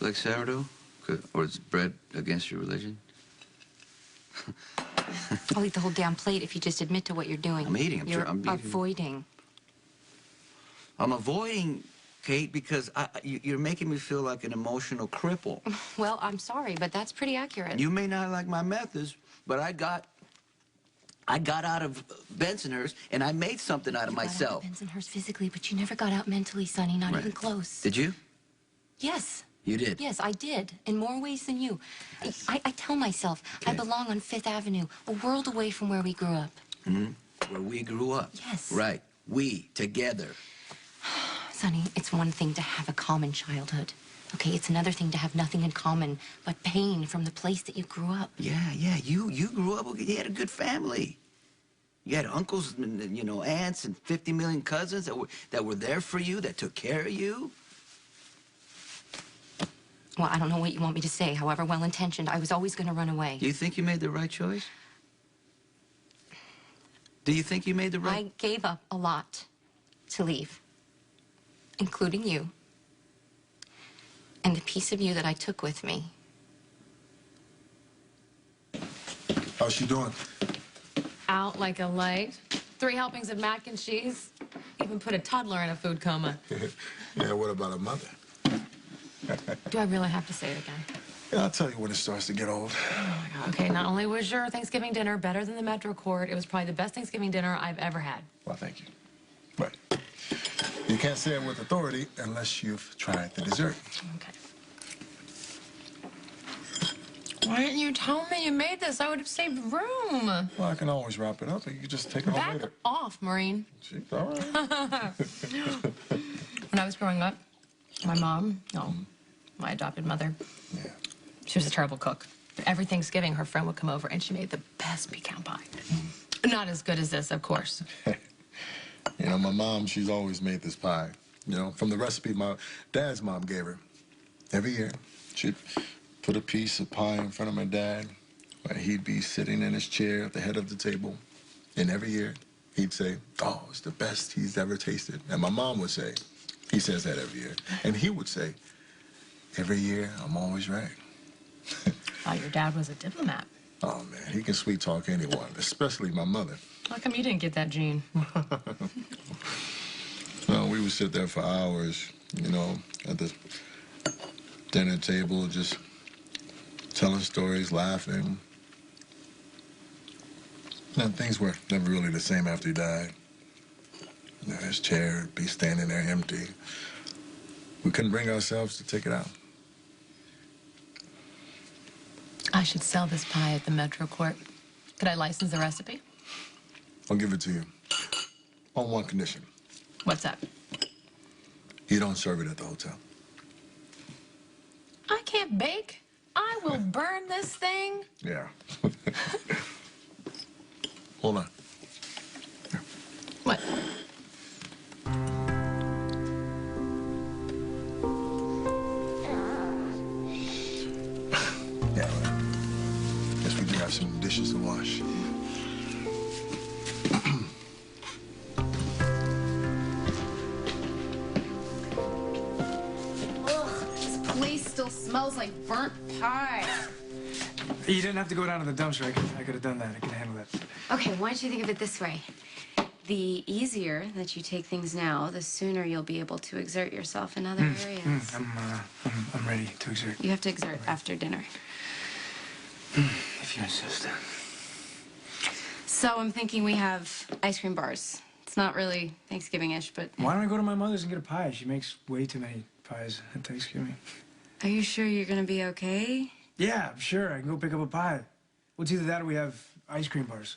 like sourdough? Or it's bread against your religion? I'll eat the whole damn plate if you just admit to what you're doing. I'm eating. You're I'm avoiding. I'm avoiding, Kate, because you're making me feel like an emotional cripple. Well, I'm sorry, but that's pretty accurate. You may not like my methods, but I got out of Bensonhurst, and I made something out of myself. You got out of Bensonhurst physically, but you never got out mentally, Sonny, not even close. Did you? Yes. You did? Yes, I did, in more ways than you. Yes. I tell myself, I belong on Fifth Avenue, a world away from where we grew up. Mm-hmm. Where we grew up? Yes. Right. We, together. Sonny, it's one thing to have a common childhood. Okay, it's another thing to have nothing in common but pain from the place that you grew up. Yeah, you grew up, you had a good family. You had uncles and, you know, aunts and 50 million cousins that were there for you, that took care of you. Well, I don't know what you want me to say. However well-intentioned, I was always going to run away. Do you think you made the right choice? Do you think you made the right... I gave up a lot to leave, including you. And the piece of you that I took with me. How's she doing? Out like a light. 3 helpings of mac and cheese. Even put a toddler in a food coma. Yeah, what about a mother? Do I really have to say it again? Yeah, I'll tell you when it starts to get old. Oh, my God. Okay, not only was your Thanksgiving dinner better than the Metro Court, it was probably the best Thanksgiving dinner I've ever had. Well, thank you. But you can't say it with authority unless you've tried the dessert. Okay. Why didn't you tell me you made this? I would have saved room. Well, I can always wrap it up. You can just take it home later. Back off, Maureen. She's all right. When I was growing up, my mom, my adopted mother, she was a terrible cook. Every Thanksgiving, her friend would come over, and she made the best pecan pie. Not as good as this, of course. You know, my mom, she's always made this pie. You know, from the recipe my dad's mom gave her. Every year, she'd put a piece of pie in front of my dad, where he'd be sitting in his chair at the head of the table. And every year, he'd say, "Oh, it's the best he's ever tasted." And my mom would say, he says that every year. And he would say, "Every year, I'm always right." Thought your dad was a diplomat. Oh, man, he can sweet talk anyone, especially my mother. How come you didn't get that gene? Well, we would sit there for hours, you know, at the dinner table, just telling stories, laughing. And things were never really the same after he died. You know, his chair would be standing there empty. We couldn't bring ourselves to take it out. I should sell this pie at the Metro Court. Could I license the recipe? I'll give it to you. On one condition. What's that? You don't serve it at the hotel. I can't bake. I will burn this thing. Yeah. Hold on. Here. What? Yeah, right. Guess we do have some dishes to wash. Still smells like burnt pie. You didn't have to go down to the dumpster. I could have done that. I could handle that. Okay, why don't you think of it this way? The easier that you take things now, the sooner you'll be able to exert yourself in other areas. I'm ready to exert. You have to exert after dinner. If you insist. So I'm thinking we have ice cream bars. It's not really Thanksgiving-ish, but... Why don't I go to my mother's and get a pie? She makes way too many pies at Thanksgiving. Are you sure you're gonna be okay? Yeah, I'm sure. I can go pick up a pie. Well, it's either that or we have ice cream bars.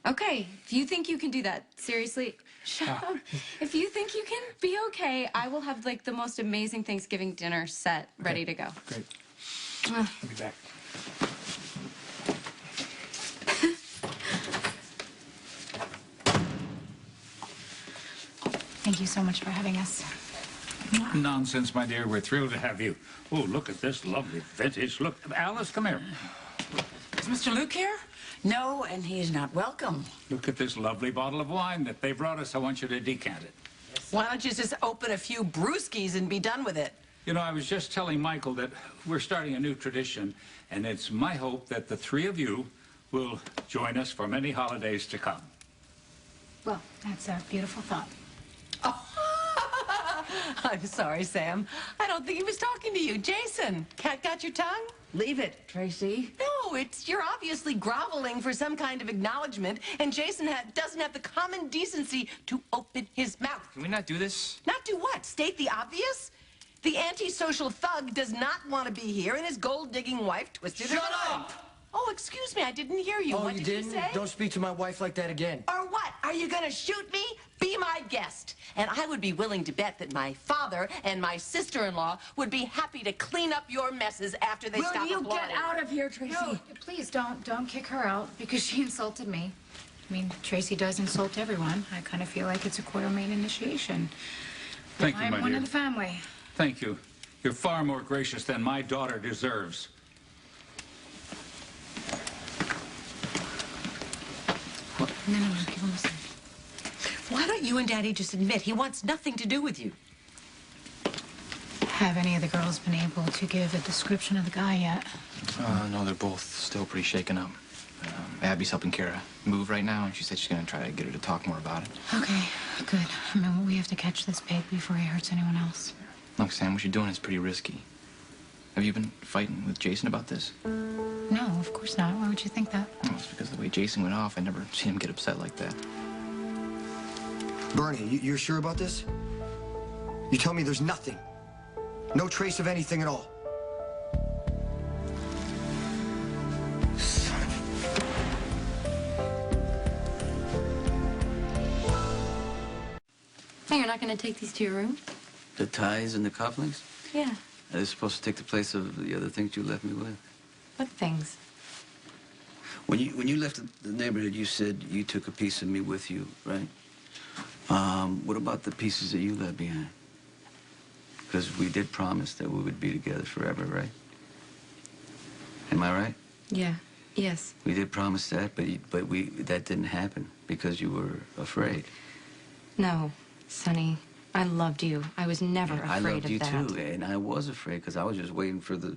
Okay, if you think you can do that, seriously, shut up. If you think you can be okay, I will have, like, the most amazing Thanksgiving dinner set ready to go. Great. I'll be back. Thank you so much for having us. Nonsense, my dear. We're thrilled to have you. Oh, look at this lovely vintage. Look, Alice, come here. Is Mr. Luke here? No, and he's not welcome. Look at this lovely bottle of wine that they brought us. I want you to decant it. Why don't you just open a few brewskis and be done with it? You know, I was just telling Michael that we're starting a new tradition, and it's my hope that the three of you will join us for many holidays to come. Well, that's a beautiful thought. I'm sorry, Sam. I don't think he was talking to you. Jason, cat got your tongue? Leave it, Tracy. No, you're obviously groveling for some kind of acknowledgement, and Jason doesn't have the common decency to open his mouth. Can we not do this? Not do what? State the obvious? The antisocial thug does not want to be here, and his gold-digging wife twisted her Shut arm. up! Oh, excuse me, I didn't hear you. Oh, What you did didn't? you say? Don't speak to my wife like that again. Or what? Are you gonna shoot me? Be my guest. And I would be willing to bet that my father and my sister-in-law would be happy to clean up your messes after they stop Will you applauding. get out of here, Tracy? No, please don't kick her out because she insulted me. I mean, Tracy does insult everyone. I kind of feel like it's a Quartermaine initiation. Thank you, my I'm one dear. of the family. Thank you. You're far more gracious than my daughter deserves. No, give him a second. Why don't you and Daddy just admit he wants nothing to do with you? Have any of the girls been able to give a description of the guy yet? No, they're both still pretty shaken up. Abby's helping Kara move right now, and she said she's gonna try to get her to talk more about it. Okay, good. I mean, we have to catch this pig before he hurts anyone else. Look, Sam, what you're doing is pretty risky. Have you been fighting with Jason about this? No, of course not. Why would you think that? Well, it's because of the way Jason went off, I never seen him get upset like that. Bernie, you're sure about this? You tell me there's nothing. No trace of anything at all. Son of... Hey, you're not going to take these to your room? The ties and the cufflinks? Yeah. They're supposed to take the place of the other things you left me with. What things? When you left the neighborhood, you said you took a piece of me with you, right? What about the pieces that you left behind? Because we did promise that we would be together forever, right? Am I right? Yeah. Yes. We did promise that, but that didn't happen because you were afraid. No, Sonny. I loved you. I was never afraid I loved of you that. too, and I was afraid because I was just waiting for the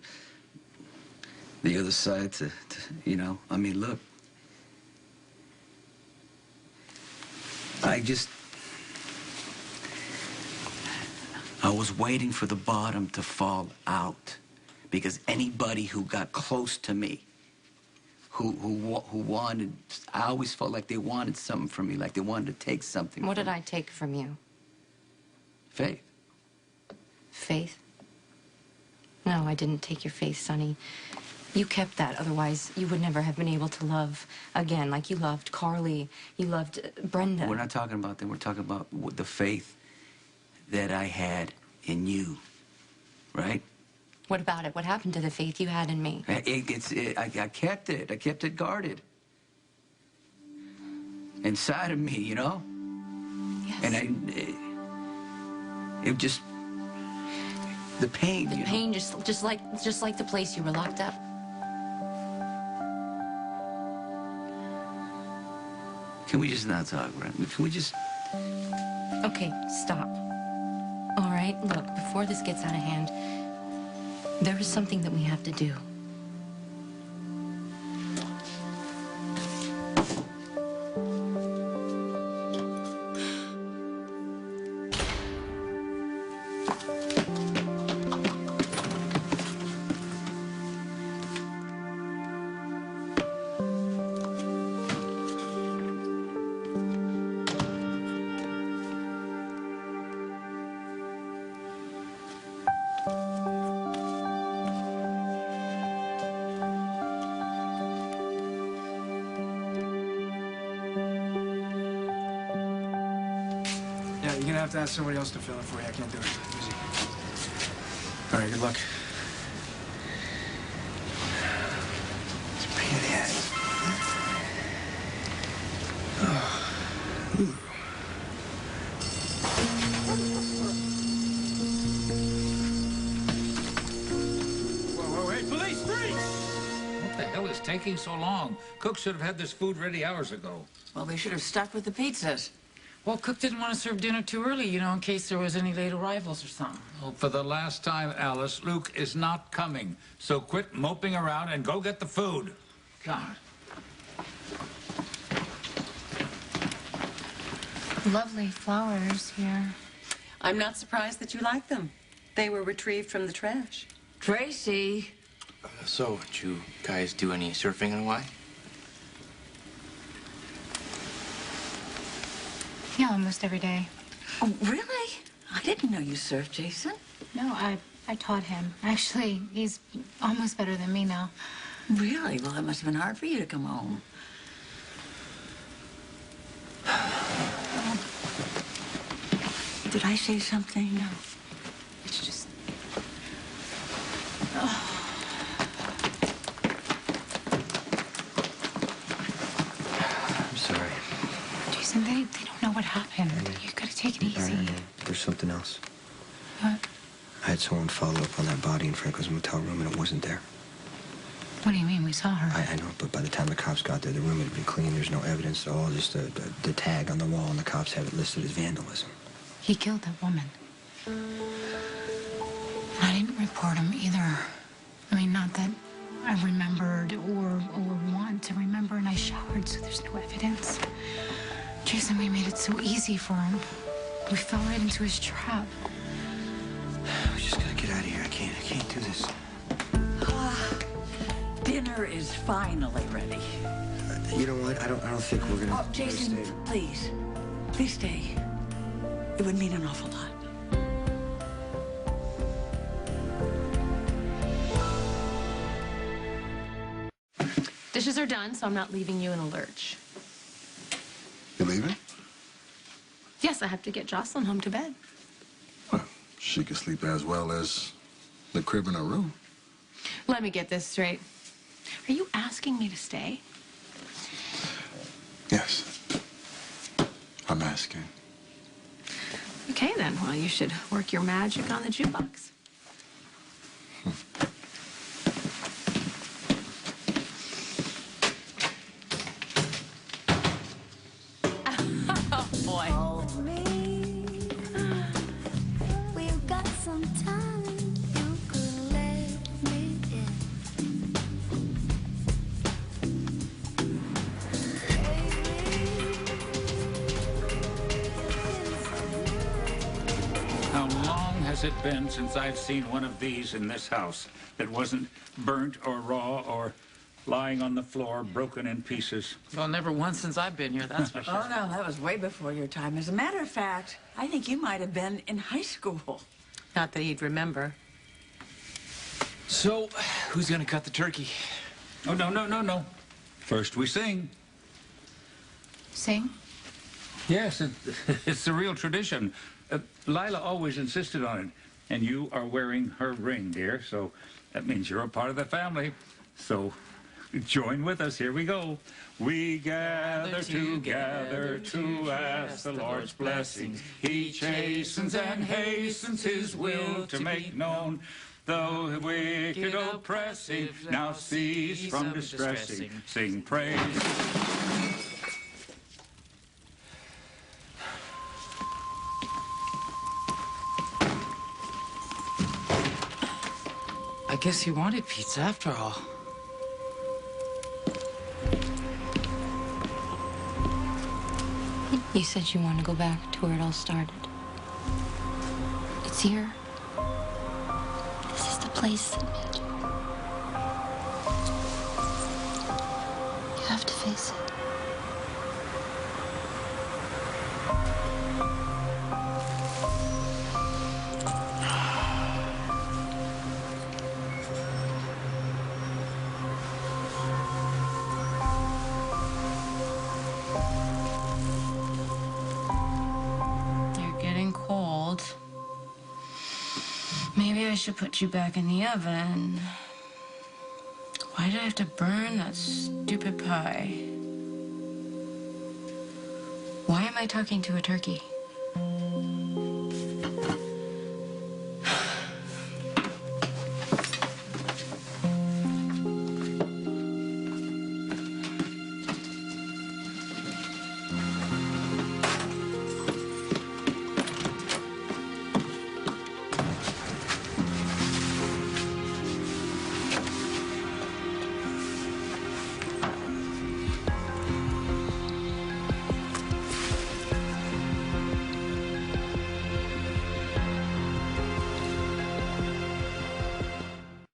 other side to, you know. I mean, look. I was waiting for the bottom to fall out because anybody who got close to me, who wanted, I always felt like they wanted something from me, like they wanted to take something. What from did me. I take from you? Faith. Faith? No, I didn't take your faith, Sonny. You kept that, otherwise you would never have been able to love again, like you loved Carly, you loved Brenda. We're not talking about that. We're talking about the faith that I had in you, right? What about it? What happened to the faith you had in me? I kept it. I kept it guarded. Inside of me, you know? Yes. And it just... The pain, The you pain, know? just like the place you were locked up. Can we just not talk, right? Can we just... Okay, stop. All right, look, before this gets out of hand, there is something that we have to do. Yeah, you're gonna have to ask somebody else to fill in for you. I can't do it. Easy. All right, good luck. It's a pain in the ass. Whoa, hey, police, freeze! What the hell is taking so long? Cook should have had this food ready hours ago. Well, they should have stuck with the pizzas. Well, Cook didn't want to serve dinner too early, you know, in case there was any late arrivals or something. Oh, for the last time, Alice, Luke is not coming. So quit moping around and go get the food. God. Lovely flowers here. I'm not surprised that you like them. They were retrieved from the trash. Tracy! So, did you guys do any surfing in Hawaii? Yeah, almost every day. Oh, really? I didn't know you surfed, Jason. No, I taught him. Actually, he's almost better than me now. Really? Well, it must have been hard for you to come home. Did I say something? No. It's just... I'm sorry. Jason, they don't know what happened. You gotta take it easy. There's something else. What? I had someone follow up on that body in Franco's motel room, and it wasn't there. What do you mean? We saw her. I know, but by the time the cops got there, the room had been clean. There's no evidence at all, just the tag on the wall, and the cops have it listed as vandalism. He killed that woman. I didn't report him either. I mean, not that I remembered or want to remember, and I showered, so there's no evidence. Jason, we made it so easy for him. We fell right into his trap. We just gotta get out of here. I can't do this. Dinner is finally ready. You know what? I don't think we're gonna. Oh, Jason, please. Please stay. It would mean an awful lot. Dishes are done, so I'm not leaving you in a lurch. You leaving? Yes, I have to get Jocelyn home to bed. Well, she could sleep as well as the crib in her room. Let me get this straight. Are you asking me to stay? Yes. I'm asking. Okay, then. Well, you should work your magic on the jukebox. Oh, boy. We've got some time. You could let me in. How long has it been since I've seen one of these in this house that wasn't burnt or raw or lying on the floor, broken in pieces? Well, never once since I've been here, that's for sure. Oh, no, that was way before your time. As a matter of fact, I think you might have been in high school. Not that he'd remember. So, who's gonna cut the turkey? Oh, no. First we sing. Sing? Yes, it's a real tradition. Lila always insisted on it. And you are wearing her ring, dear, so that means you're a part of the family. So join with us. Here we go. We gather together to ask the Lord's blessings. He chastens and hastens his will to make known. Though the wicked oppressive now cease from distressing, sing praise. I guess you wanted pizza after all. You said you want to go back to where it all started. It's here. This is the place that made you. You have to face it. Maybe I should put you back in the oven. Why did I have to burn that stupid pie? Why am I talking to a turkey?